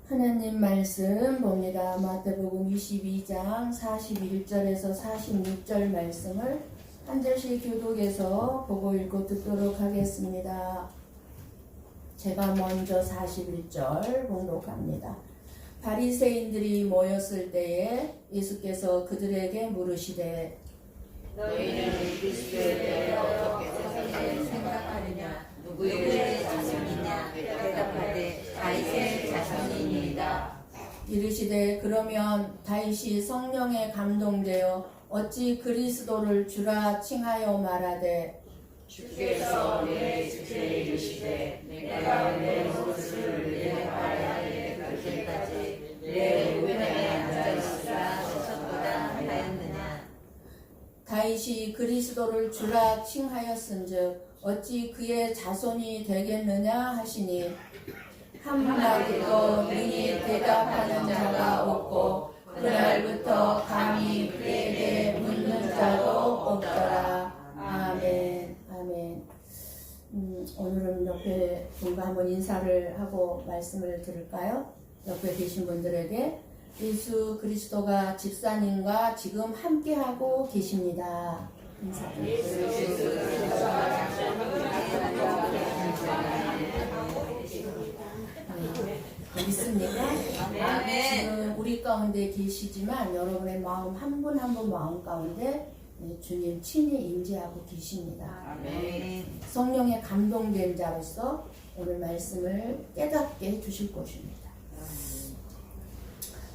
하나님 말씀 봅니다. 마태복음 22장 41절에서 46절 말씀을 한 절씩 교독해서 보고 읽고 듣도록 하겠습니다. 제가 먼저 41절 봉독합니다. 바리새인들이 모였을 때에 예수께서 그들에게 물으시되 너희는 그리스도에 대해 어떻게 생각하느냐? 누구의 자손이냐? 대답하되 다윗의 자손이니이다. 이르시되 그러면 다윗이 성령에 감동되어 어찌 그리스도를 주라 칭하여 말하되 주께서 내 주께 이르시되 내가 내 무릇을 내 발 아래 그때까지 내 우편에 앉아있으라 하셨도다 하였느냐. 다윗이 그리스도를 주라 칭하였은즉 어찌 그의 자손이 되겠느냐 하시니 한마디도 능히 대답하는 자가 없고 그날부터 감히 그에게 묻는 자도 없더라. 아멘. 아멘. 오늘은 옆에 분과 한번 인사를 하고 말씀을 들을까요? 옆에 계신 분들에게 예수 그리스도가 집사님과 지금 함께하고 계십니다. 믿습니까? 지금 우리 가운데 계시지만 여러분의 마음 한 분 한 분 마음 가운데 주님 친히 임재하고 계십니다. 성령에 감동된 자로서 오늘 말씀을 깨닫게 해주실 것입니다.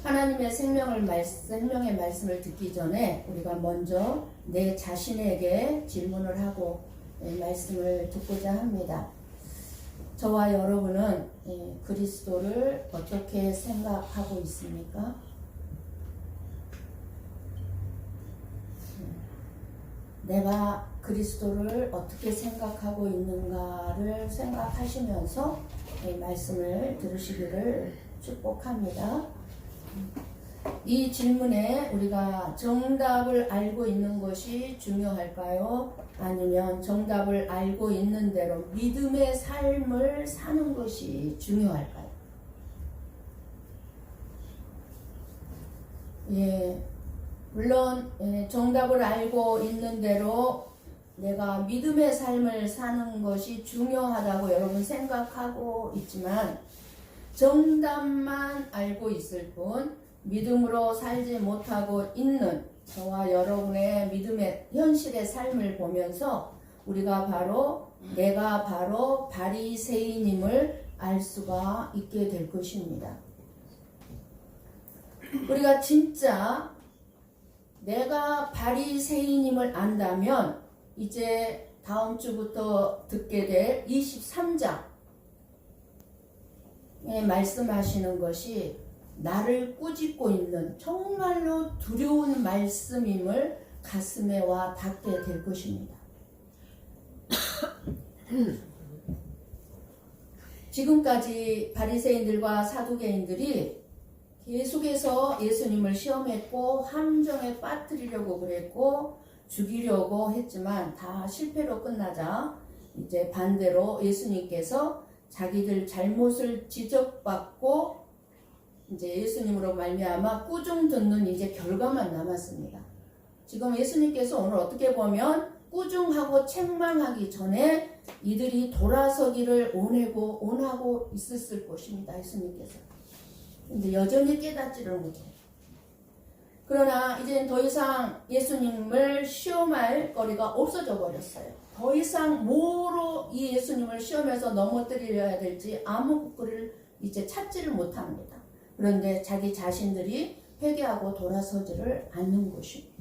하나님의 생명의 말씀을 듣기 전에 우리가 먼저 내 자신에게 질문을 하고 말씀을 듣고자 합니다. 저와 여러분은 그리스도를 어떻게 생각하고 있습니까? 내가 그리스도를 어떻게 생각하고 있는가를 생각하시면서 말씀을 들으시기를 축복합니다. 이 질문에 우리가 정답을 알고 있는 것이 중요할까요? 아니면 정답을 알고 있는 대로 믿음의 삶을 사는 것이 중요할까요? 물론 정답을 알고 있는 대로 내가 믿음의 삶을 사는 것이 중요하다고 여러분 생각하고 있지만 정답만 알고 있을 뿐 믿음으로 살지 못하고 있는 저와 여러분의 믿음의 현실의 삶을 보면서 내가 바로 바리새인임을 알 수가 있게 될 것입니다. 우리가 진짜 내가 바리새인임을 안다면 이제 다음 주부터 듣게 될 23장에 말씀하시는 것이 나를 꾸짖고 있는 정말로 두려운 말씀임을 가슴에 와 닿게 될 것입니다. 지금까지 바리새인들과 사두개인들이 계속해서 예수님을 시험했고 함정에 빠뜨리려고 그랬고 죽이려고 했지만 다 실패로 끝나자 이제 반대로 예수님께서 자기들 잘못을 지적받고 이제 예수님으로 말미암아 꾸중 듣는 이제 결과만 남았습니다. 지금 예수님께서 오늘 어떻게 보면 꾸중하고 책망하기 전에 이들이 돌아서기를 원하고 있었을 것입니다. 예수님께서. 근데 여전히 깨닫지를 못해요. 그러나 이제는 더 이상 예수님을 시험할 거리가 없어져 버렸어요. 더 이상 뭐로 이 예수님을 시험해서 넘어뜨려야 될지 아무 거리를 이제 찾지를 못합니다. 그런데 자기 자신들이 회개하고 돌아서지를 않는 것입니다.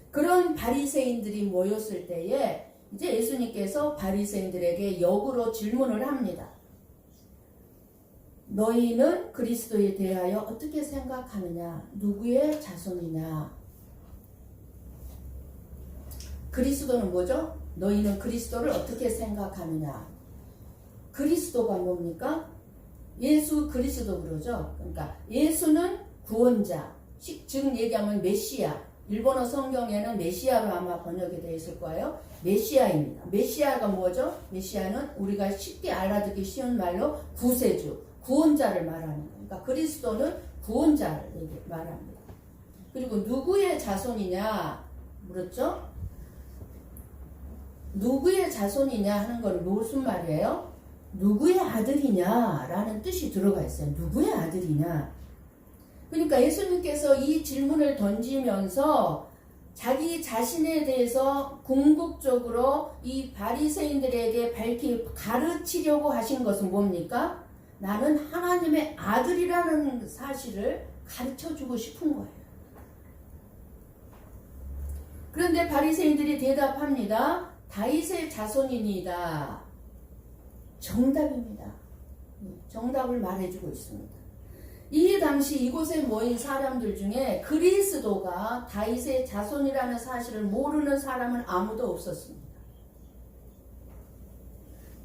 그런 바리새인들이 모였을 때에 이제 예수님께서 바리새인들에게 역으로 질문을 합니다. 너희는 그리스도에 대하여 어떻게 생각하느냐? 누구의 자손이냐? 그리스도는 뭐죠? 너희는 그리스도를 어떻게 생각하느냐? 그리스도가 뭡니까? 예수 그리스도 그러죠. 그러니까 예수는 구원자, 즉 얘기하면 메시아. 일본어 성경에는 메시아로 아마 번역이 되어 있을 거예요. 메시아입니다. 메시아가 뭐죠? 메시아는 우리가 쉽게 알아듣기 쉬운 말로 구세주. 구원자를 말하는 거예요. 그러니까 그리스도는 구원자를 말합니다. 그리고 누구의 자손이냐 물었죠? 누구의 자손이냐 하는 건 무슨 말이에요? 누구의 아들이냐라는 뜻이 들어가 있어요. 누구의 아들이냐. 그러니까 예수님께서 이 질문을 던지면서 자기 자신에 대해서 궁극적으로 이 바리새인들에게 밝히 가르치려고 하신 것은 뭡니까? 나는 하나님의 아들이라는 사실을 가르쳐주고 싶은 거예요. 그런데 바리새인들이 대답합니다. 다윗의 자손이니이다. 정답입니다. 정답을 말해주고 있습니다. 이 당시 이곳에 모인 사람들 중에 그리스도가 다윗의 자손이라는 사실을 모르는 사람은 아무도 없었습니다.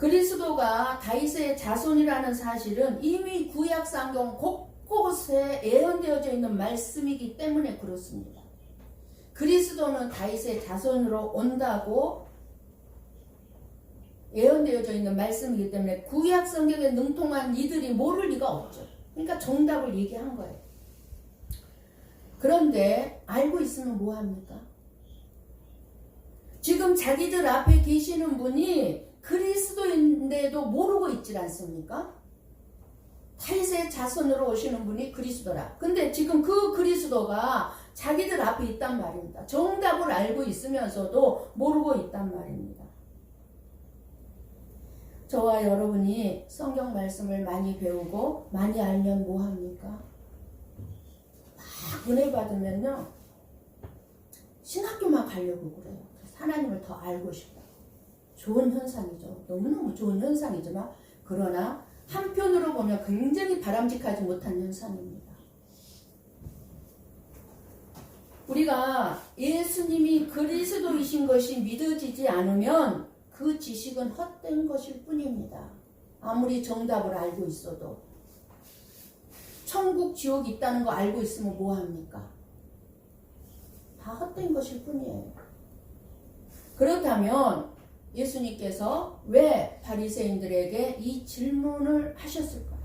그리스도가 다윗의 자손이라는 사실은 이미 구약성경 곳곳에 예언되어져 있는 말씀이기 때문에 그렇습니다. 그리스도는 다윗의 자손으로 온다고 예언되어져 있는 말씀이기 때문에 구약성경에 능통한 이들이 모를 리가 없죠. 그러니까 정답을 얘기한 거예요. 그런데 알고 있으면 뭐합니까? 지금 자기들 앞에 계시는 분이 그리스도인데도 모르고 있질 않습니까? 다윗의 자손으로 오시는 분이 그리스도라. 근데 지금 그 그리스도가 자기들 앞에 있단 말입니다. 정답을 알고 있으면서도 모르고 있단 말입니다. 저와 여러분이 성경 말씀을 많이 배우고 많이 알면 뭐합니까? 막 은혜 받으면요 신학교만 가려고 그래요. 하나님을 더 알고 싶다. 좋은 현상이죠. 너무너무 좋은 현상이지만 그러나 한편으로 보면 굉장히 바람직하지 못한 현상입니다. 우리가 예수님이 그리스도이신 것이 믿어지지 않으면 그 지식은 헛된 것일 뿐입니다. 아무리 정답을 알고 있어도. 천국, 지옥이 있다는 거 알고 있으면 뭐합니까? 다 헛된 것일 뿐이에요. 그렇다면 예수님께서 왜 바리새인들에게 이 질문을 하셨을까요?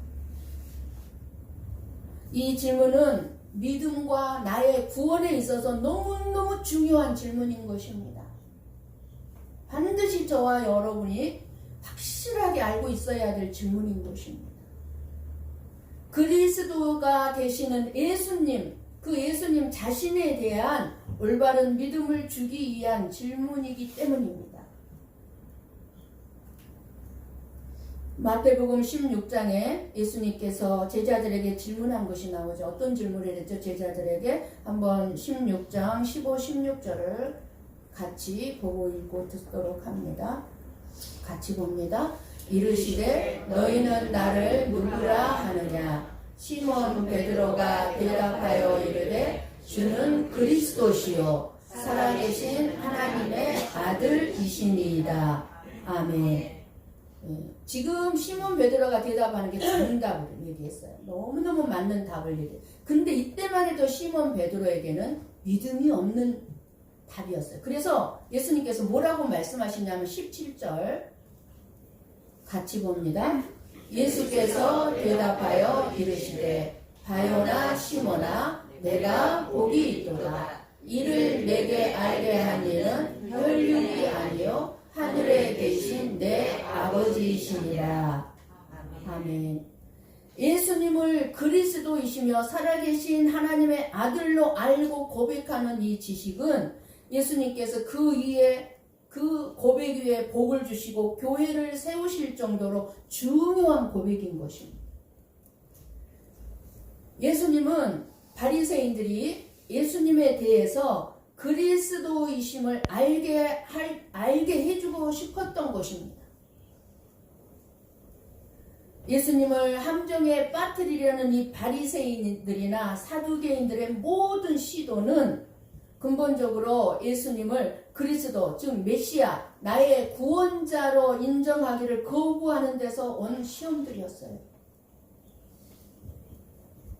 이 질문은 믿음과 나의 구원에 있어서 너무너무 중요한 질문인 것입니다. 반드시 저와 여러분이 확실하게 알고 있어야 될 질문인 것입니다. 그리스도가 되시는 예수님, 그 예수님 자신에 대한 올바른 믿음을 주기 위한 질문이기 때문입니다. 마태복음 16장에 예수님께서 제자들에게 질문한 것이 나오죠. 어떤 질문을 했죠? 제자들에게 한번 16장 15, 16절을 같이 보고 읽고 듣도록 합니다. 같이 봅니다. 이르시되 너희는 나를 누구라 하느냐? 시몬 베드로가 대답하여 이르되 주는 그리스도시요 살아계신 하나님의 아들이시니이다. 아멘. 지금 시몬 베드로가 대답하는 게 정답을 얘기했어요. 너무너무 맞는 답을 얘기해요. 근데 이때만 해도 시몬 베드로에게는 믿음이 없는 답이었어요. 그래서 예수님께서 뭐라고 말씀하시냐면 17절 같이 봅니다. 예수께서 대답하여 이르시되 바요나 시몬아 내가 복이 있도다. 이를 내게 알게 한 이는 혈육이 아니요 하늘에 계신 내 아버지이시니라. 아멘. 예수님을 그리스도이시며 살아계신 하나님의 아들로 알고 고백하는 이 지식은 예수님께서 그 위에 그 고백 위에 복을 주시고 교회를 세우실 정도로 중요한 고백인 것입니다. 예수님은 바리새인들이 예수님에 대해서 그리스도이심을 알게 해주고 싶었던 것입니다. 예수님을 함정에 빠뜨리려는 이 바리새인들이나 사두개인들의 모든 시도는 근본적으로 예수님을 그리스도, 즉 메시아, 나의 구원자로 인정하기를 거부하는 데서 온 시험들이었어요.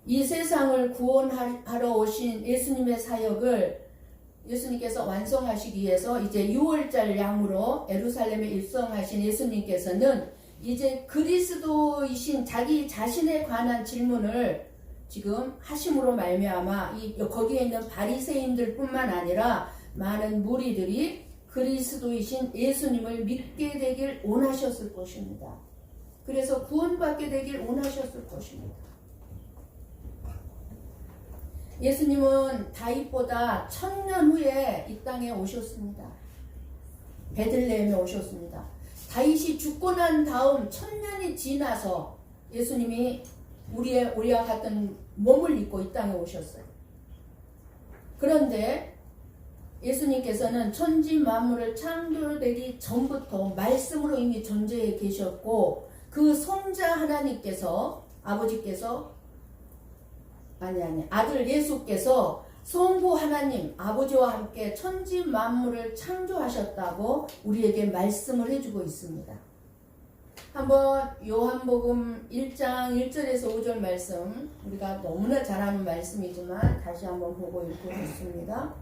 이 세상을 구원하러 오신 예수님의 사역을 예수님께서 완성하시기 위해서 이제 6월절 양으로 예루살렘에 입성하신 예수님께서는 이제 그리스도이신 자기 자신에 관한 질문을 지금 하심으로 말미암아 거기에 있는 바리새인들뿐만 아니라 많은 무리들이 그리스도이신 예수님을 믿게 되길 원하셨을 것입니다. 그래서 구원받게 되길 원하셨을 것입니다. 예수님은 다윗보다 1000년 후에 이 땅에 오셨습니다. 베들레헴에 오셨습니다. 다윗이 죽고 난 다음 1000년이 지나서 예수님이 우리와 같은 몸을 입고 이 땅에 오셨어요. 그런데 예수님께서는 천지 만물을 창조되기 전부터 말씀으로 이미 존재해 계셨고 그 성자 하나님께서 아들 예수께서 성부 하나님 아버지와 함께 천지 만물을 창조하셨다고 우리에게 말씀을 해주고 있습니다. 한번 요한복음 1장 1절에서 5절 말씀, 우리가 너무나 잘 아는 말씀이지만 다시 한번 보고 읽고 있습니다.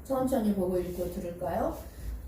천천히 보고 읽고 들을까요?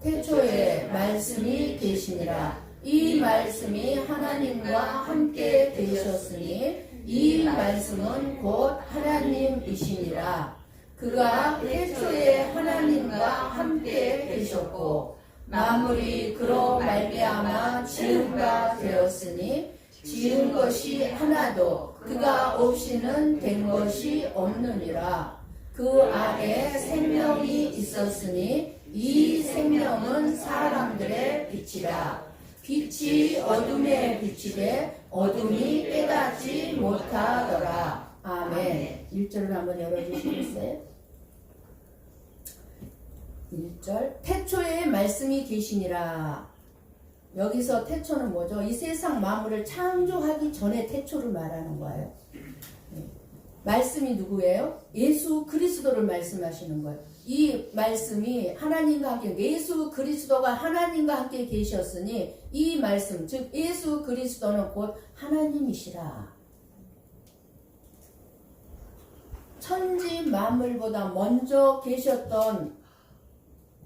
태초에 말씀이 계시니라. 이 말씀이 하나님과 함께 계셨으니 이 말씀은 곧 하나님이시니라. 그가 태초에 하나님과 함께 계셨고 만물이 그로 말미암아 지은 바 되었으니 지은 것이 하나도 그가 없이는 된 것이 없느니라. 그 안에 생명이 있었으니 이 생명은 사람들의 빛이라. 빛이 어둠에 비치되 어둠이 깨닫지 못하더라. 아멘. 1절을 한번 열어주시겠어요? 1절 태초에 말씀이 계시니라. 여기서 태초는 뭐죠? 이 세상 만물을 창조하기 전에 태초를 말하는 거예요. 말씀이 누구예요? 예수 그리스도를 말씀하시는 거예요. 이 말씀이 하나님과 함께, 예수 그리스도가 하나님과 함께 계셨으니 이 말씀, 즉 예수 그리스도는 곧 하나님이시라. 천지 만물보다 먼저 계셨던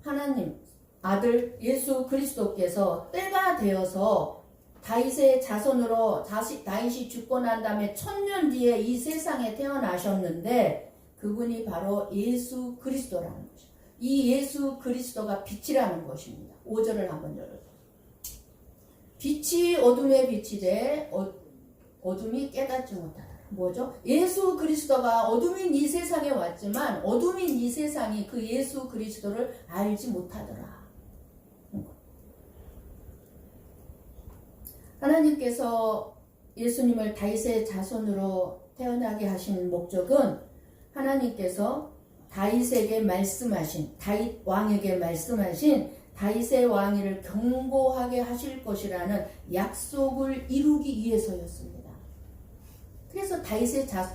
하나님 아들 예수 그리스도께서 때가 되어서 다윗의 자손으로 다윗이 죽고 난 다음에 1000년 뒤에 이 세상에 태어나셨는데 그분이 바로 예수 그리스도라는 거죠. 이 예수 그리스도가 빛이라는 것입니다. 5절을 한번 열어주세요. 빛이 어둠에 비치되 어둠이 깨닫지 못하더라. 뭐죠? 예수 그리스도가 어둠인 이 세상에 왔지만 어둠인 이 세상이 그 예수 그리스도를 알지 못하더라. 하나님께서 예수님을 다윗의 자손으로 태어나게 하신 목적은 하나님께서 다윗에게 말씀하신, 다윗 왕에게 말씀하신 다윗의 왕위를 경고하게 하실 것이라는 약속을 이루기 위해서였습니다. 그래서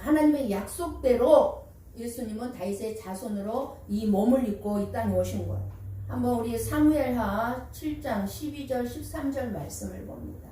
하나님의 약속대로 예수님은 다윗의 자손으로 이 몸을 입고 이 땅에 오신 거예요. 한번 우리 사무엘하 7장 12절 13절 말씀을 봅니다.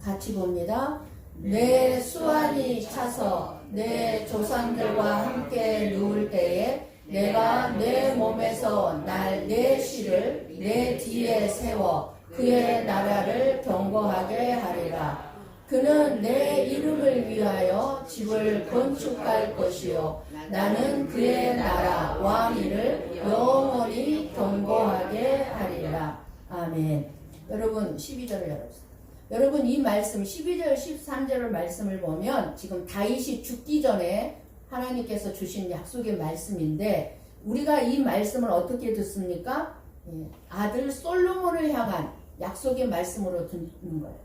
같이 봅니다. 내 수완이 차서 내 조상들과 함께 누울 때에 내가 내 몸에서 날 내 씨를 내 뒤에 세워 그의 나라를 경고하게 하리라. 그는 내 이름을 위하여 집을 건축할 것이요 나는 그의 나라 왕위를 영원히 경고하게 하리라. 아멘. 여러분 12절을 열어주세요. 여러분 이 말씀 12절 13절의 말씀을 보면 지금 다윗이 죽기 전에 하나님께서 주신 약속의 말씀인데 우리가 이 말씀을 어떻게 듣습니까? 아들 솔로몬을 향한 약속의 말씀으로 듣는 거예요.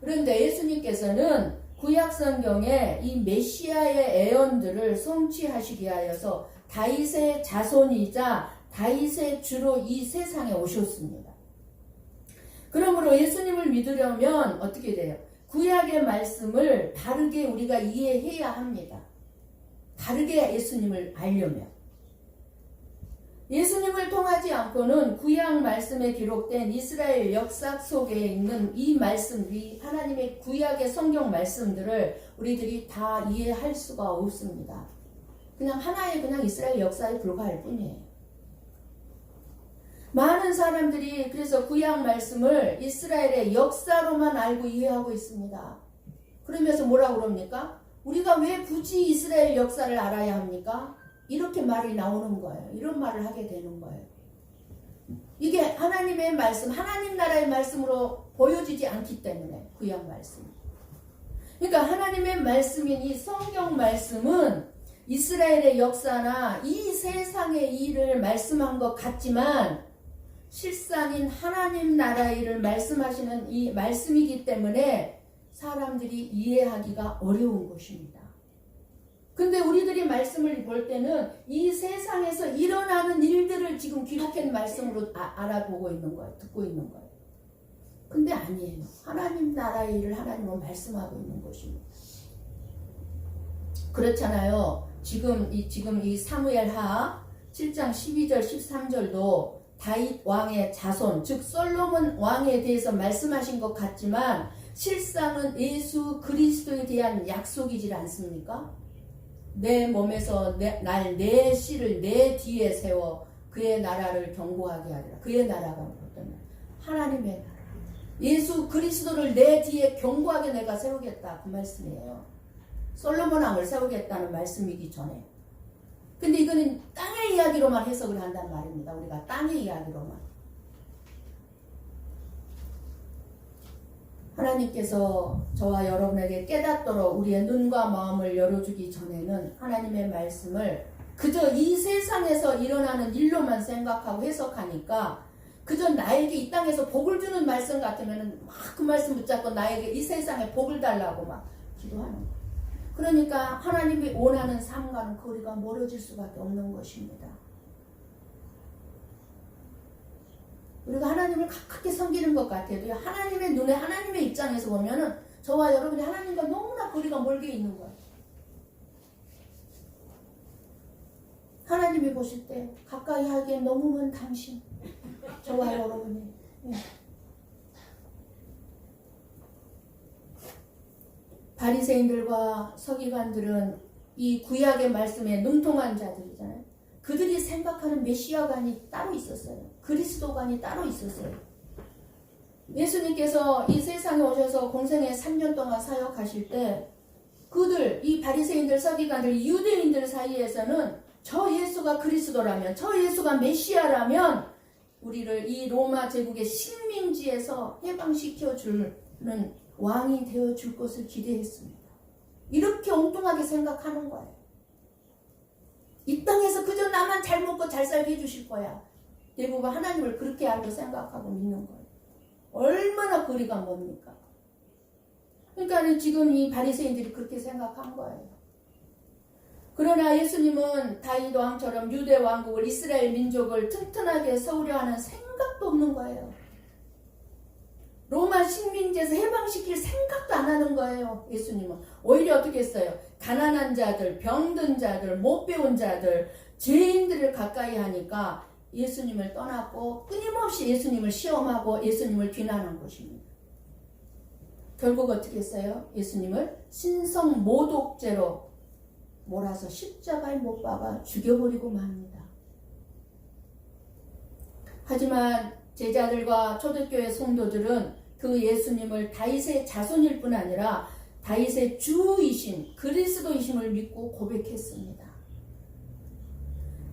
그런데 예수님께서는 구약성경에 이 메시아의 예언들을 성취하시기 위하여서 다윗의 자손이자 다윗의 주로 이 세상에 오셨습니다. 그러므로 예수님을 믿으려면 어떻게 돼요? 구약의 말씀을 바르게 우리가 이해해야 합니다. 바르게 예수님을 알려면. 예수님을 통하지 않고는 구약 말씀에 기록된 이스라엘 역사 속에 있는 이 말씀, 이 하나님의 구약의 성경 말씀들을 우리들이 다 이해할 수가 없습니다. 그냥 하나의 그냥 이스라엘 역사에 불과할 뿐이에요. 많은 사람들이 그래서 구약 말씀을 이스라엘의 역사로만 알고 이해하고 있습니다. 그러면서 뭐라고 그럽니까? 우리가 왜 굳이 이스라엘 역사를 알아야 합니까? 이렇게 말이 나오는 거예요. 이런 말을 하게 되는 거예요. 이게 하나님의 말씀, 하나님 나라의 말씀으로 보여지지 않기 때문에 구약 말씀. 그러니까 하나님의 말씀인 이 성경 말씀은 이스라엘의 역사나 이 세상의 일을 말씀한 것 같지만 실상인 하나님 나라의 일을 말씀하시는 이 말씀이기 때문에 사람들이 이해하기가 어려운 것입니다. 근데 우리들이 말씀을 볼 때는 이 세상에서 일어나는 일들을 지금 기록한 말씀으로 알아보고 있는 거예요. 듣고 있는 거예요. 근데 아니에요. 하나님 나라의 일을 하나님은 말씀하고 있는 것입니다. 그렇잖아요. 지금 이 사무엘하 7장 12절 13절도 다윗 왕의 자손, 즉 솔로몬 왕에 대해서 말씀하신 것 같지만 실상은 예수 그리스도에 대한 약속이질 않습니까? 내 몸에서 내 씨를 내 뒤에 세워 그의 나라를 경고하게 하리라. 그의 나라가 어떤 나라? 하나님의 나라. 예수 그리스도를 내 뒤에 경고하게 내가 세우겠다. 그 말씀이에요. 솔로몬 왕을 세우겠다는 말씀이기 전에. 근데 이거는 땅의 이야기로만 해석을 한단 말입니다. 우리가 땅의 이야기로만. 하나님께서 저와 여러분에게 깨닫도록 우리의 눈과 마음을 열어주기 전에는 하나님의 말씀을 그저 이 세상에서 일어나는 일로만 생각하고 해석하니까 그저 나에게 이 땅에서 복을 주는 말씀 같으면 막 그 말씀 붙잡고 나에게 이 세상에 복을 달라고 막 기도하는 거예요. 그러니까 하나님이 원하는 삶과는 거리가 멀어질 수밖에 없는 것입니다. 우리가 하나님을 가깝게 섬기는 것 같아도 하나님의 눈에 하나님의 입장에서 보면은 저와 여러분이 하나님과 너무나 거리가 멀게 있는 거예요. 하나님이 보실 때 가까이 하기엔 너무 먼 당신, 저와 여러분이. 바리새인들과 서기관들은 이 구약의 말씀에 능통한 자들이잖아요. 그들이 생각하는 메시아관이 따로 있었어요. 그리스도관이 따로 있었어요. 예수님께서 이 세상에 오셔서 공생애 3년 동안 사역하실 때 그들, 이 바리새인들, 서기관들, 유대인들 사이에서는 저 예수가 그리스도라면, 저 예수가 메시아라면 우리를 이 로마 제국의 식민지에서 해방시켜 주는 왕이 되어줄 것을 기대했습니다. 이렇게 엉뚱하게 생각하는 거예요. 이 땅에서 그저 나만 잘 먹고 잘 살게 해주실 거야. 대부분 하나님을 그렇게 알고 생각하고 믿는 거예요. 얼마나 거리가 멉니까? 그러니까 지금 이 바리새인들이 그렇게 생각한 거예요. 그러나 예수님은 다윗 왕처럼 유대 왕국을, 이스라엘 민족을 튼튼하게 세우려 하는 생각도 없는 거예요. 로마 식민지에서 해방시킬 생각도 안 하는 거예요. 예수님은 오히려 어떻게 했어요? 가난한 자들, 병든 자들, 못 배운 자들, 죄인들을 가까이 하니까 예수님을 떠났고 끊임없이 예수님을 시험하고 예수님을 비난한 것입니다. 결국 어떻게 했어요? 예수님을 신성 모독죄로 몰아서 십자가에 못 박아 죽여버리고 맙니다. 하지만 제자들과 초대교회 성도들은 그 예수님을 다윗의 자손일 뿐 아니라 다윗의 주이신 그리스도이심을 믿고 고백했습니다.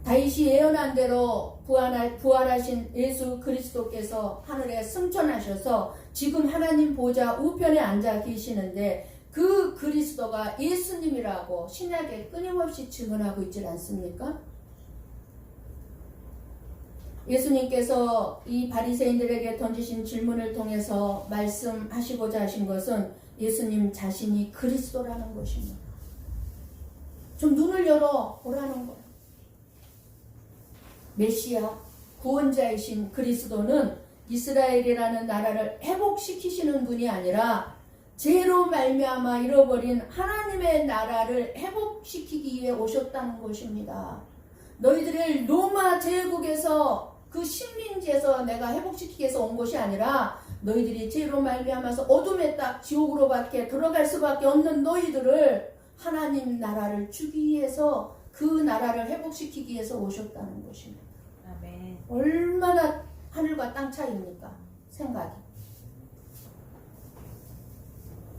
다윗이 예언한 대로 부활하신 예수 그리스도께서 하늘에 승천하셔서 지금 하나님 보좌 우편에 앉아 계시는데 그 그리스도가 예수님이라고 신약에 끊임없이 증언하고 있지 않습니까? 예수님께서 이 바리새인들에게 던지신 질문을 통해서 말씀하시고자 하신 것은 예수님 자신이 그리스도라는 것입니다. 좀 눈을 열어 보라는 거예요. 메시아, 구원자이신 그리스도는 이스라엘이라는 나라를 회복시키시는 분이 아니라 죄로 말미암아 잃어버린 하나님의 나라를 회복시키기 위해 오셨다는 것입니다. 너희들을 로마 제국에서 그 식민지에서 내가 회복시키기 위해서 온 것이 아니라 너희들이 죄로 말미암아서 어둠의 딱 지옥으로 밖에 들어갈 수밖에 없는 너희들을 하나님 나라를 주기 위해서 그 나라를 회복시키기 위해서 오셨다는 것입니다. 아멘. 얼마나 하늘과 땅 차이입니까? 생각이.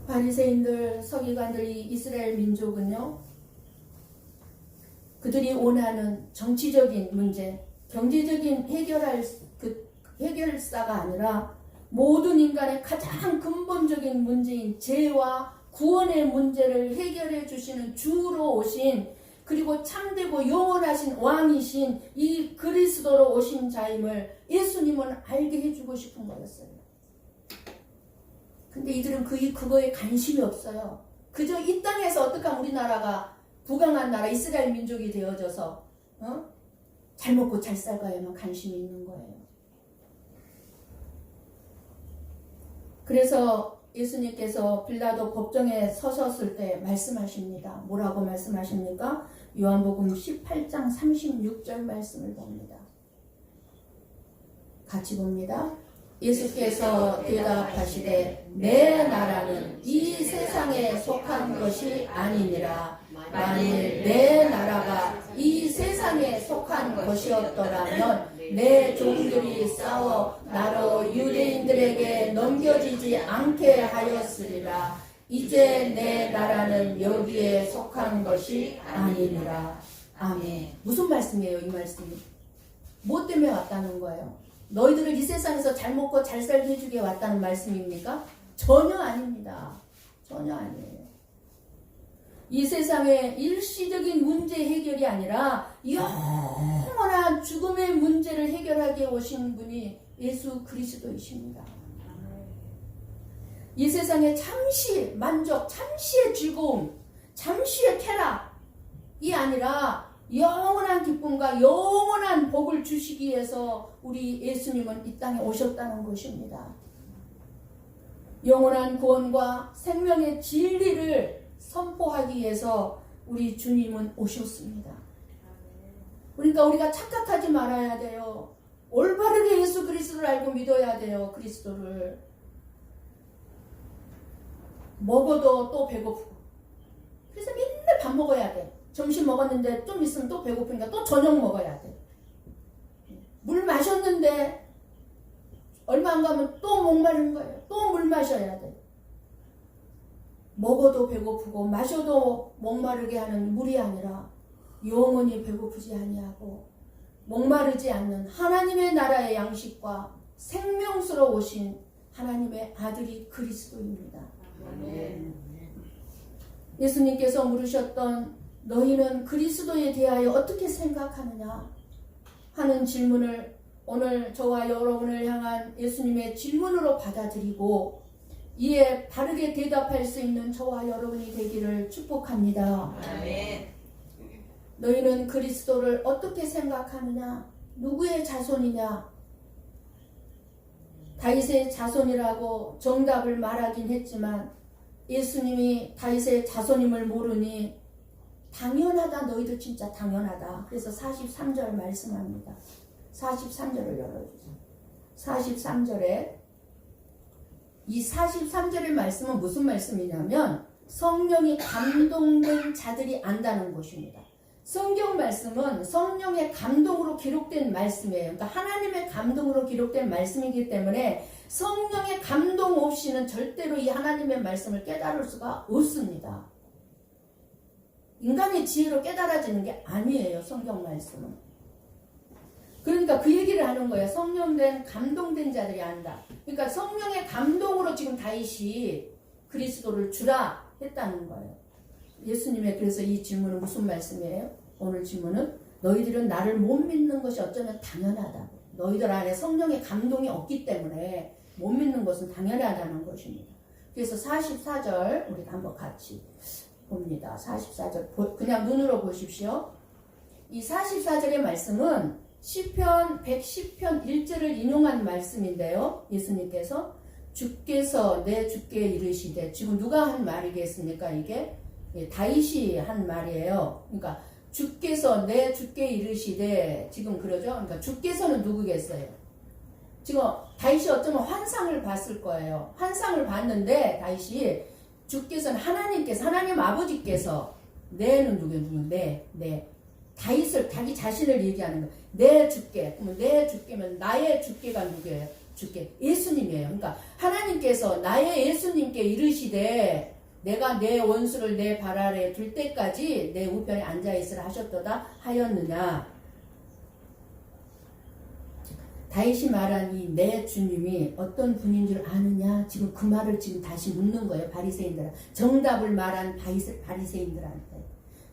바리새인들, 서기관들, 이 이스라엘 민족은요, 그들이 원하는 정치적인 문제, 경제적인 해결사가 아니라 모든 인간의 가장 근본적인 문제인 죄와 구원의 문제를 해결해 주시는 주로 오신, 그리고 참되고 영원하신 왕이신 이 그리스도로 오신 자임을 예수님은 알게 해주고 싶은 거였어요. 근데 이들은 그거에 관심이 없어요. 그저 이 땅에서 어떻게 하면 우리나라가 부강한 나라 이스라엘 민족이 되어져서 잘 먹고 잘 살까에만 관심이 있는 거예요. 그래서 예수님께서 빌라도 법정에 서셨을 때 말씀하십니다. 뭐라고 말씀하십니까? 요한복음 18장 36절 말씀을 봅니다. 같이 봅니다. 예수께서 대답하시되 내 나라는 이 세상에 속한 것이 아니니라. 만일 내 나라가 이 세상에 속한 것이었더라면 내 종들이 싸워 나로 유대인들에게 넘겨지지 않게 하였으리라. 이제 내 나라는 여기에 속한 것이 아니니라. 아멘. 무슨 말씀이에요, 이 말씀이? 뭐 때문에 왔다는 거예요? 너희들을 이 세상에서 잘 먹고 잘 살게 해주게 왔다는 말씀입니까? 전혀 아닙니다. 전혀 아니에요. 이 세상의 일시적인 문제 해결이 아니라 영원한 죽음의 문제를 해결하게 오신 분이 예수 그리스도이십니다. 이 세상에 잠시 만족, 잠시의 즐거움, 잠시의 쾌락이 아니라 영원한 기쁨과 영원한 복을 주시기 위해서 우리 예수님은 이 땅에 오셨다는 것입니다. 영원한 구원과 생명의 진리를 선포하기 위해서 우리 주님은 오셨습니다. 그러니까 우리가 착각하지 말아야 돼요. 올바르게 예수 그리스도를 알고 믿어야 돼요. 그리스도를. 먹어도 또 배고프고. 그래서 맨날 밥 먹어야 돼. 점심 먹었는데 좀 있으면 또 배고프니까 또 저녁 먹어야 돼. 물 마셨는데 얼마 안 가면 또 목마른 거예요. 또 물 마셔야 돼. 먹어도 배고프고 마셔도 목마르게 하는 물이 아니라 영원히 배고프지 아니하고 목마르지 않는 하나님의 나라의 양식과 생명수로 오신 하나님의 아들이 그리스도입니다. 아멘. 예수님께서 물으셨던 너희는 그리스도에 대하여 어떻게 생각하느냐 하는 질문을 오늘 저와 여러분을 향한 예수님의 질문으로 받아들이고 이에 바르게 대답할 수 있는 저와 여러분이 되기를 축복합니다. 아멘. 너희는 그리스도를 어떻게 생각하느냐? 누구의 자손이냐? 다윗의 자손이라고 정답을 말하긴 했지만 예수님이 다윗의 자손임을 모르니 당연하다. 너희들 진짜 당연하다. 그래서 43절 말씀합니다. 43절을 열어주세요. 43절에 이 43절의 말씀은 무슨 말씀이냐면 성령이 감동된 자들이 안다는 것입니다. 성경 말씀은 성령의 감동으로 기록된 말씀이에요. 그러니까 하나님의 감동으로 기록된 말씀이기 때문에 성령의 감동 없이는 절대로 이 하나님의 말씀을 깨달을 수가 없습니다. 인간의 지혜로 깨달아지는 게 아니에요. 성경 말씀은. 그러니까 그 얘기를 하는 거예요. 성령된 감동된 자들이 안다. 그러니까 성령의 감동으로 지금 다윗이 그리스도를 주라 했다는 거예요. 예수님의 그래서 이 질문은 무슨 말씀이에요? 오늘 질문은 너희들은 나를 못 믿는 것이 어쩌면 당연하다. 너희들 안에 성령의 감동이 없기 때문에 못 믿는 것은 당연하다는 것입니다. 그래서 44절 우리 한번 같이 봅니다. 44절 그냥 눈으로 보십시오. 이 44절의 말씀은 시편 110편 1절을 인용한 말씀인데요. 예수님께서 주께서 내 주께 이르시되 지금 누가 한 말이겠습니까? 이게 다윗이 한 말이에요. 그러니까 주께서 내 주께 이르시되 지금 그러죠. 그러니까 주께서는 누구겠어요? 지금 다윗이 어쩌면 환상을 봤을 거예요. 환상을 봤는데 다윗이 주께서는 하나님께서 하나님 아버지께서 내는 누구예요? 내 다윗을 자기 자신을 얘기하는 거예요. 내 주께. 그러면 내 주께면 나의 주께가 누구예요? 주께 예수님이에요. 그러니까 하나님께서 나의 예수님께 이르시되 내가 내 원수를 내 발 아래 둘 때까지 내 우편에 앉아 있으라 하셨도다 하였느냐. 다윗이 말한 이 내 주님이 어떤 분인 줄 아느냐. 지금 그 말을 지금 다시 묻는 거예요. 바리새인들은. 정답을 말한 바리새인들한테.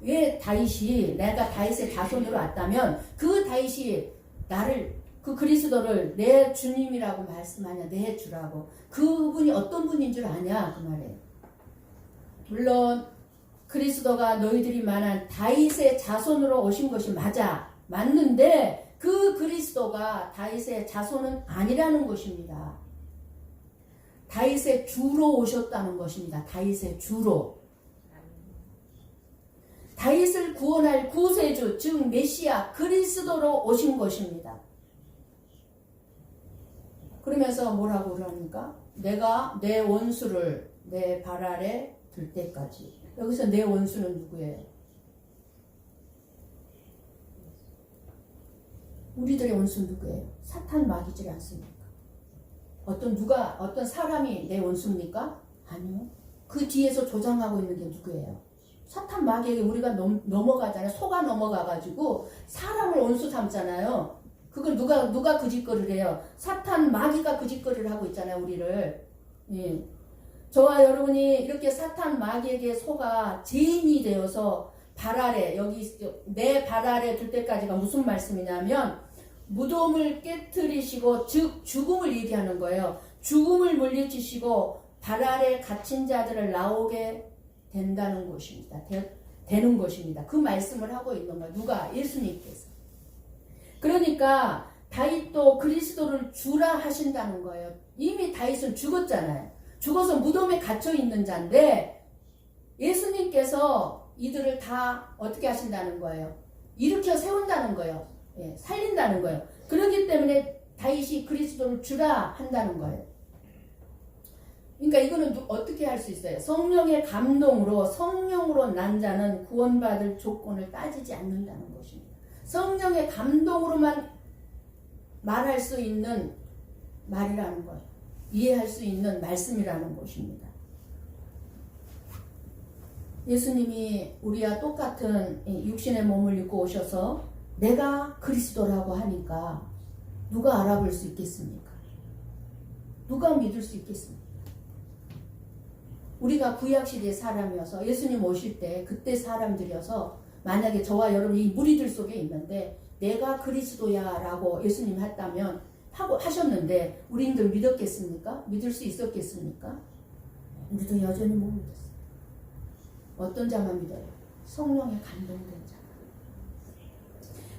왜 다윗이 내가 다윗의 자손으로 왔다면 그 다윗이 나를 그 그리스도를 내 주님이라고 말씀하냐. 내 주라고. 그분이 어떤 분인 줄 아냐. 그 말이에요. 물론 그리스도가 너희들이 말한 다윗의 자손으로 오신 것이 맞는데 그 그리스도가 다윗의 자손은 아니라는 것입니다. 다윗의 주로 오셨다는 것입니다. 다윗의 주로. 다윗을 구원할 구세주, 즉 메시아 그리스도로 오신 것입니다. 그러면서 뭐라고 그러니까? 내가 내 원수를 내 발 아래 둘 때까지. 여기서 내 원수는 누구예요? 우리들의 원수는 누구예요? 사탄 마귀지 않습니까? 어떤 사람이 내 원수입니까? 아니요. 그 뒤에서 조장하고 있는 게 누구예요? 사탄 마귀에게 우리가 넘어가잖아요. 속아 넘어가가지고 사람을 원수 삼잖아요. 그걸 누가 그 짓거리를 해요? 사탄 마귀가 그 짓거리를 하고 있잖아요, 우리를. 예. 저와 여러분이 이렇게 사탄 마귀에게 속아 죄인이 되어서 발 아래, 여기 내 발 아래 둘 때까지가 무슨 말씀이냐면 무덤을 깨트리시고 즉 죽음을 얘기하는 거예요. 죽음을 물리치시고 발 아래 갇힌 자들을 나오게 된다는 것입니다. 되는 것입니다. 그 말씀을 하고 있는 거예요. 누가? 예수님께서. 그러니까 다윗도 그리스도를 주라 하신다는 거예요. 이미 다윗은 죽었잖아요. 죽어서 무덤에 갇혀 있는 자인데 예수님께서 이들을 다 어떻게 하신다는 거예요? 일으켜 세운다는 거예요. 예, 살린다는 거예요. 그렇기 때문에 다윗이 그리스도를 주라 한다는 거예요. 그러니까 이거는 어떻게 할 수 있어요? 성령의 감동으로 성령으로 난 자는 구원받을 조건을 따지지 않는다는 것입니다. 성령의 감동으로만 말할 수 있는 말이라는 거예요. 이해할 수 있는 말씀이라는 것입니다. 예수님이 우리와 똑같은 육신의 몸을 입고 오셔서 내가 그리스도라고 하니까 누가 알아볼 수 있겠습니까? 누가 믿을 수 있겠습니까? 우리가 구약시대의 사람이어서 예수님 오실 때 그때 사람들이어서 만약에 저와 여러분이 무리들 속에 있는데 내가 그리스도야 라고 예수님 했다면 하셨는데 우리들 믿었겠습니까? 믿을 수 있었겠습니까? 우리도 여전히 못 믿었어요. 어떤 자만 믿어요? 성령에 감동된 자.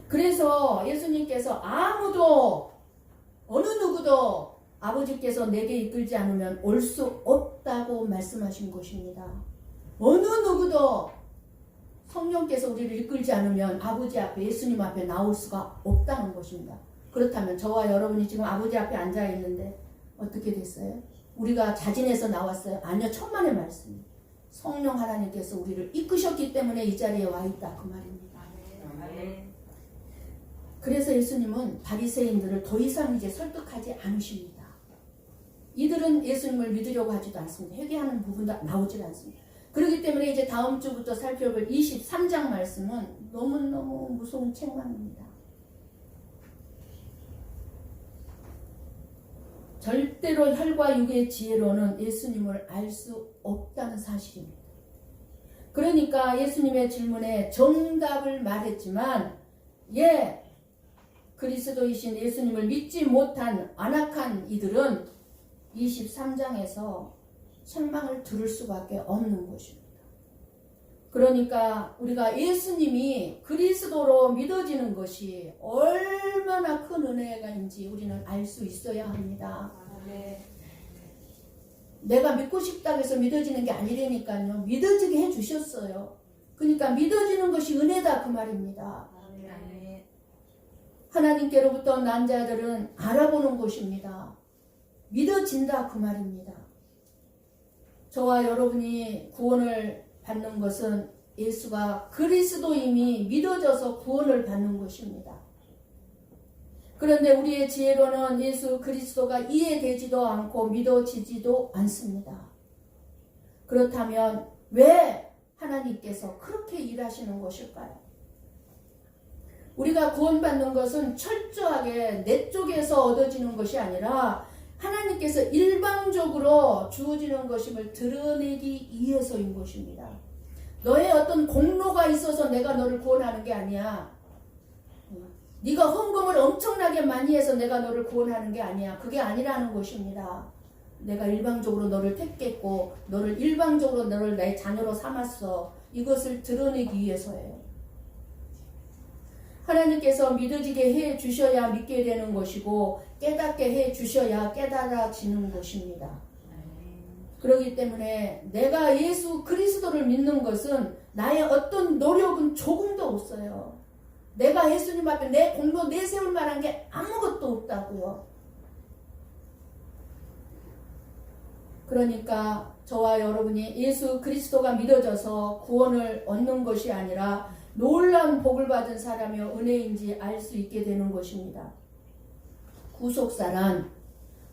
그래서 예수님께서 아무도 어느 누구도 아버지께서 내게 이끌지 않으면 올 수 없다고 말씀하신 것입니다. 어느 누구도 성령께서 우리를 이끌지 않으면 아버지 앞에 예수님 앞에 나올 수가 없다는 것입니다. 그렇다면 저와 여러분이 지금 아버지 앞에 앉아 있는데 어떻게 됐어요? 우리가 자진해서 나왔어요? 아니요. 천만의 말씀입니다. 성령 하나님께서 우리를 이끄셨기 때문에 이 자리에 와 있다 그 말입니다. 그래서 예수님은 바리새인들을 더 이상 이제 설득하지 않으십니다. 이들은 예수님을 믿으려고 하지도 않습니다. 회개하는 부분도 나오질 않습니다. 그렇기 때문에 이제 다음 주부터 살펴볼 23장 말씀은 너무너무 무서운 책망입니다. 절대로 혈과 육의 지혜로는 예수님을 알 수 없다는 사실입니다. 그러니까 예수님의 질문에 정답을 말했지만 그리스도이신 예수님을 믿지 못한 안악한 이들은 23장에서 책망을 들을 수밖에 없는 것입니다. 그러니까 우리가 예수님이 그리스도로 믿어지는 것이 얼마나 큰 은혜가인지 우리는 알 수 있어야 합니다. 내가 믿고 싶다고 해서 믿어지는 게 아니라니까요. 믿어지게 해주셨어요. 그러니까 믿어지는 것이 은혜다 그 말입니다. 하나님께로부터 난 자들은 알아보는 것입니다. 믿어진다 그 말입니다. 저와 여러분이 구원을 받는 것은 예수가 그리스도임이 믿어져서 구원을 받는 것입니다. 그런데 우리의 지혜로는 예수 그리스도가 이해되지도 않고 믿어지지도 않습니다. 그렇다면 왜 하나님께서 그렇게 일하시는 것일까요? 우리가 구원받는 것은 철저하게 내 쪽에서 얻어지는 것이 아니라 하나님께서 일방적으로 주어지는 것임을 드러내기 위해서인 것입니다. 너의 어떤 공로가 있어서 내가 너를 구원하는 게 아니야. 네가 헌금을 엄청나게 많이 해서 내가 너를 구원하는 게 아니야. 그게 아니라는 것입니다. 내가 일방적으로 너를 택했고 일방적으로 너를 내 자녀로 삼았어. 이것을 드러내기 위해서예요. 하나님께서 믿어지게 해 주셔야 믿게 되는 것이고 깨닫게 해 주셔야 깨달아지는 것입니다. 그렇기 때문에 내가 예수 그리스도를 믿는 것은 나의 어떤 노력은 조금도 없어요. 내가 예수님 앞에 내 공로 내세울 만한 게 아무것도 없다고요. 그러니까 저와 여러분이 예수 그리스도가 믿어져서 구원을 얻는 것이 아니라 놀라운 복을 받은 사람이여 은혜인지 알 수 있게 되는 것입니다. 구속사란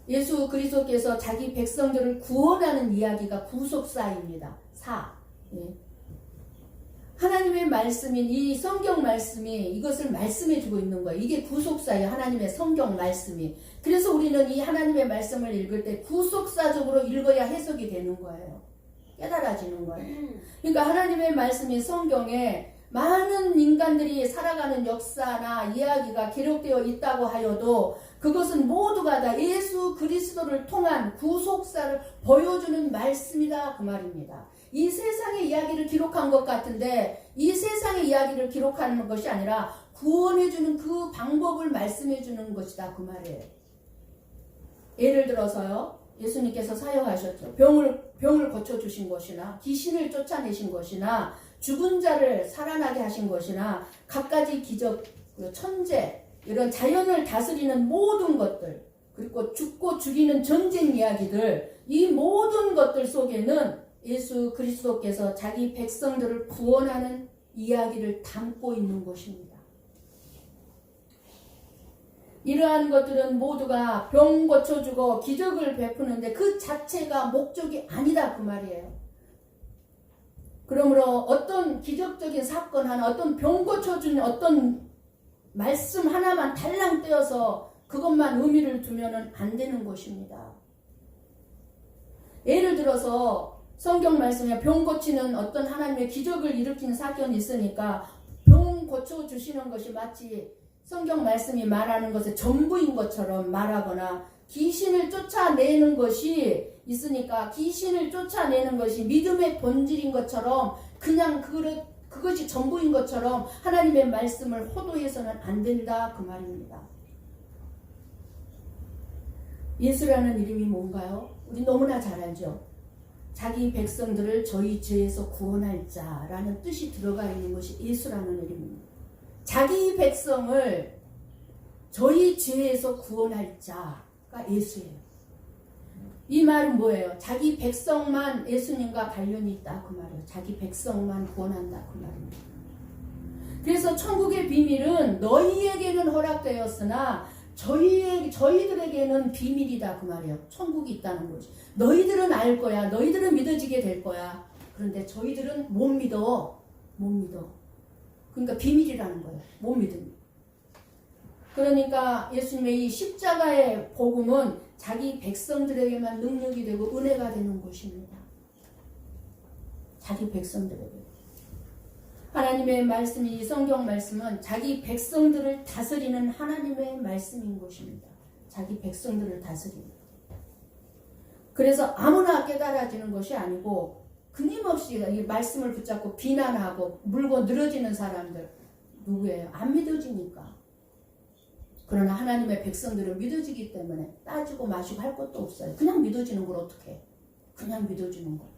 예수 그리스도께서 자기 백성들을 구원하는 이야기가 구속사입니다. 하나님의 말씀인 이 성경 말씀이 이것을 말씀해주고 있는 거예요. 이게 구속사예요. 하나님의 성경 말씀이. 그래서 우리는 이 하나님의 말씀을 읽을 때 구속사적으로 읽어야 해석이 되는 거예요. 깨달아지는 거예요. 그러니까 하나님의 말씀인 성경에 많은 인간들이 살아가는 역사나 이야기가 기록되어 있다고 하여도 그것은 모두가 다 예수 그리스도를 통한 구속사를 보여주는 말씀이다 그 말입니다. 이 세상의 이야기를 기록한 것 같은데 이 세상의 이야기를 기록하는 것이 아니라 구원해주는 그 방법을 말씀해주는 것이다 그 말이에요. 예를 들어서요. 예수님께서 사역하셨죠. 병을 고쳐주신 것이나 귀신을 쫓아내신 것이나 죽은 자를 살아나게 하신 것이나 갖가지 기적, 천재 이런 자연을 다스리는 모든 것들 그리고 죽고 죽이는 전쟁 이야기들 이 모든 것들 속에는 예수 그리스도께서 자기 백성들을 구원하는 이야기를 담고 있는 것입니다. 이러한 것들은 모두가 병 고쳐주고 기적을 베푸는데 그 자체가 목적이 아니다 그 말이에요. 그러므로 어떤 기적적인 사건 하나 어떤 병 고쳐주는 어떤 말씀 하나만 달랑 떼어서 그것만 의미를 두면 안 되는 것입니다. 예를 들어서 성경 말씀에 병 고치는 어떤 하나님의 기적을 일으키는 사건이 있으니까 병 고쳐주시는 것이 마치 성경 말씀이 말하는 것의 전부인 것처럼 말하거나 귀신을 쫓아내는 것이 있으니까 귀신을 쫓아내는 것이 믿음의 본질인 것처럼 그냥 그것이 전부인 것처럼 하나님의 말씀을 호도해서는 안 된다 그 말입니다. 예수라는 이름이 뭔가요? 우리 너무나 잘 알죠. 자기 백성들을 저희 죄에서 구원할 자라는 뜻이 들어가 있는 것이 예수라는 이름입니다. 자기 백성을 저희 죄에서 구원할 자가 예수예요. 이 말은 뭐예요? 자기 백성만 예수님과 관련이 있다 그 말이에요. 자기 백성만 구원한다 그 말입니다. 그래서 천국의 비밀은 너희에게는 허락되었으나 저희들에게는 비밀이다 그 말이에요. 천국이 있다는 거지. 너희들은 알 거야. 너희들은 믿어지게 될 거야. 그런데 저희들은 못 믿어. 그러니까 비밀이라는 거예요. 못 믿으니. 그러니까 예수님의 이 십자가의 복음은 자기 백성들에게만 능력이 되고 은혜가 되는 것입니다. 자기 백성들에게. 하나님의 말씀이 이 성경 말씀은 자기 백성들을 다스리는 하나님의 말씀인 것입니다. 자기 백성들을 다스리는. 그래서 아무나 깨달아지는 것이 아니고 끊임없이 이 말씀을 붙잡고 비난하고 물고 늘어지는 사람들 누구예요? 안 믿어지니까. 그러나 하나님의 백성들은 믿어지기 때문에 따지고 마시고 할 것도 없어요. 그냥 믿어지는 걸 어떻게 해? 그냥 믿어지는 걸.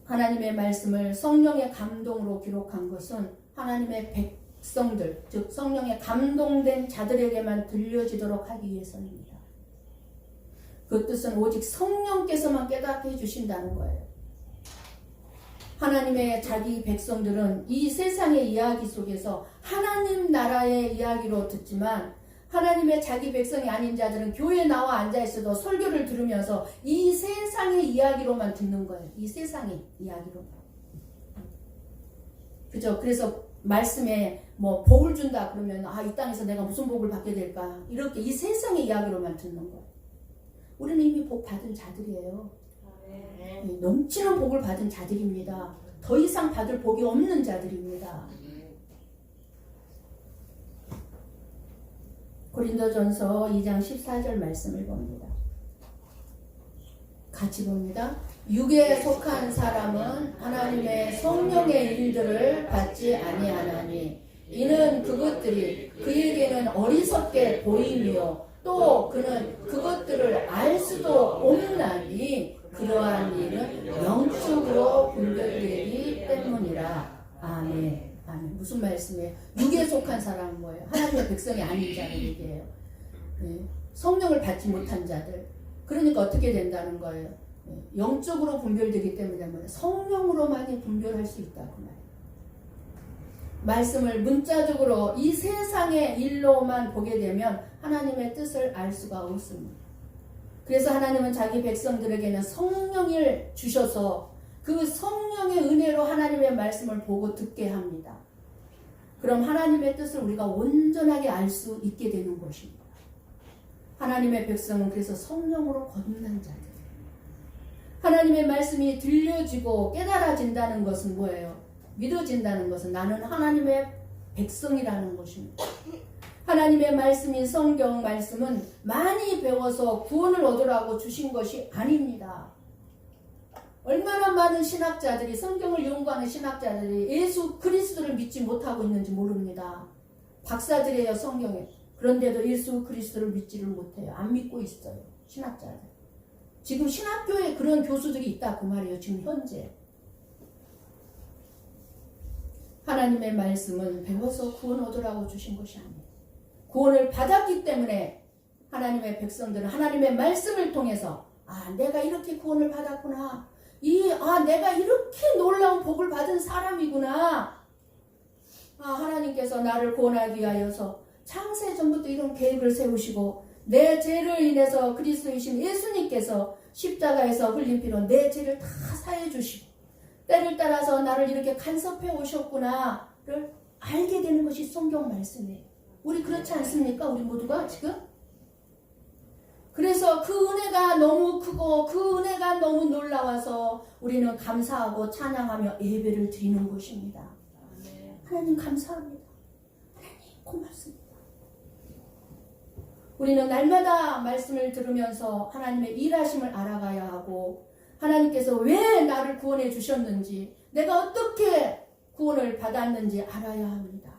하나님의 말씀을 성령의 감동으로 기록한 것은 하나님의 백성들, 즉 성령의 감동된 자들에게만 들려지도록 하기 위해서입니다. 그 뜻은 오직 성령께서만 깨닫게 해주신다는 거예요. 하나님의 자기 백성들은 이 세상의 이야기 속에서 하나님 나라의 이야기로 듣지만 하나님의 자기 백성이 아닌 자들은 교회에 나와 앉아있어도 설교를 들으면서 이 세상의 이야기로만 듣는 거예요. 이 세상의 이야기로. 그죠? 그래서 말씀에 뭐 복을 준다 그러면 이 땅에서 내가 무슨 복을 받게 될까? 이렇게 이 세상의 이야기로만 듣는 거예요. 우리는 이미 복 받은 자들이에요. 넘치는 복을 받은 자들입니다. 더 이상 받을 복이 없는 자들입니다. 고린도전서 2장 14절 말씀을 봅니다. 같이 봅니다. 육에 속한 사람은 하나님의 성령의 일들을 받지 아니하나니 이는 그것들이 그에게는 어리석게 보이며 또 그는 그것들을 알 수도 없나니 그러한 일은 영적으로 분별되기 때문이라. 아멘. 아멘. 무슨 말씀이에요? 육에 속한 사람은 뭐예요? 하나님의 백성이 아닌 자를 얘기해요. 성령을 받지 못한 자들. 그러니까 어떻게 된다는 거예요? 영적으로 분별되기 때문에 뭐예요? 성령으로만이 분별할 수 있다 그 말이에요. 말씀을 문자적으로 이 세상의 일로만 보게 되면 하나님의 뜻을 알 수가 없습니다. 그래서 하나님은 자기 백성들에게는 성령을 주셔서 그 성령의 은혜로 하나님의 말씀을 보고 듣게 합니다. 그럼 하나님의 뜻을 우리가 온전하게 알 수 있게 되는 것입니다. 하나님의 백성은 그래서 성령으로 거듭난 자들. 하나님의 말씀이 들려지고 깨달아진다는 것은 뭐예요? 믿어진다는 것은 나는 하나님의 백성이라는 것입니다. 하나님의 말씀인 성경 말씀은 많이 배워서 구원을 얻으라고 주신 것이 아닙니다. 얼마나 많은 신학자들이 성경을 연구하는 신학자들이 예수 그리스도를 믿지 못하고 있는지 모릅니다. 박사들이에요 성경에. 그런데도 예수 그리스도를 믿지를 못해요. 안 믿고 있어요. 신학자들. 지금 신학교에 그런 교수들이 있다 그 말이에요. 지금 현재. 하나님의 말씀은 배워서 구원 얻으라고 주신 것이 아니에요. 구원을 받았기 때문에 하나님의 백성들은 하나님의 말씀을 통해서 내가 이렇게 구원을 받았구나. 내가 이렇게 놀라운 복을 받은 사람이구나. 하나님께서 나를 구원하기 위하여서 창세전부터 이런 계획을 세우시고 내 죄를 인해서 그리스도이신 예수님께서 십자가에서 흘린 피로 내 죄를 다 사해 주시고 때를 따라서 나를 이렇게 간섭해 오셨구나를 알게 되는 것이 성경 말씀이에요. 우리 그렇지 않습니까? 우리 모두가 지금? 그래서 그 은혜가 너무 크고 그 은혜가 너무 놀라워서 우리는 감사하고 찬양하며 예배를 드리는 것입니다. 하나님 감사합니다. 하나님 고맙습니다. 우리는 날마다 말씀을 들으면서 하나님의 일하심을 알아가야 하고 하나님께서 왜 나를 구원해 주셨는지 내가 어떻게 구원을 받았는지 알아야 합니다.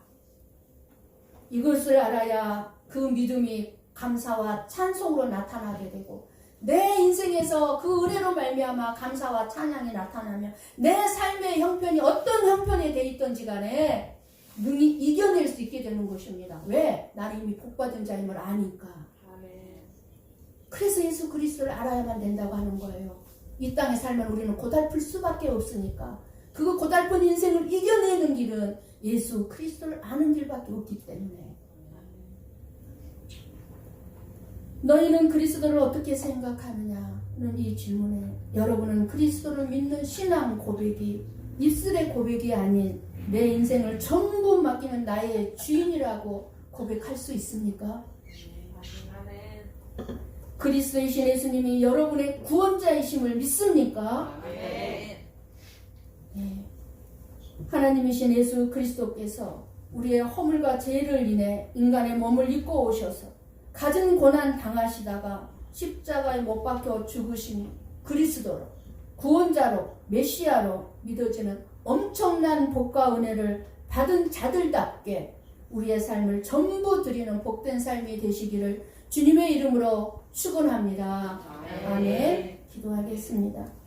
이것을 알아야 그 믿음이 감사와 찬송으로 나타나게 되고 내 인생에서 그 은혜로 말미암아 감사와 찬양이 나타나면 내 삶의 형편이 어떤 형편이 돼 있든지 간에 능히 이겨낼 수 있게 되는 것입니다. 왜? 나는 이미 복받은 자임을 아니까. 그래서 예수 그리스도를 알아야만 된다고 하는 거예요. 이 땅에 살면 우리는 고달플 수밖에 없으니까 그 고달픈 인생을 이겨내는 길은 예수 그리스도를 아는 길밖에 없기 때문에 너희는 그리스도를 어떻게 생각하느냐는 이 질문에 여러분은 그리스도를 믿는 신앙 고백이 입술의 고백이 아닌 내 인생을 전부 맡기는 나의 주인이라고 고백할 수 있습니까? 그리스도이신 예수님이 여러분의 구원자이심을 믿습니까? 네. 하나님이신 예수 그리스도께서 우리의 허물과 죄를 인해 인간의 몸을 입고 오셔서 갖은 고난 당하시다가 십자가에 못 박혀 죽으신 그리스도로 구원자로 메시아로 믿어지는 엄청난 복과 은혜를 받은 자들답게 우리의 삶을 전부 드리는 복된 삶이 되시기를 주님의 이름으로 축원합니다. 아멘. 기도하겠습니다.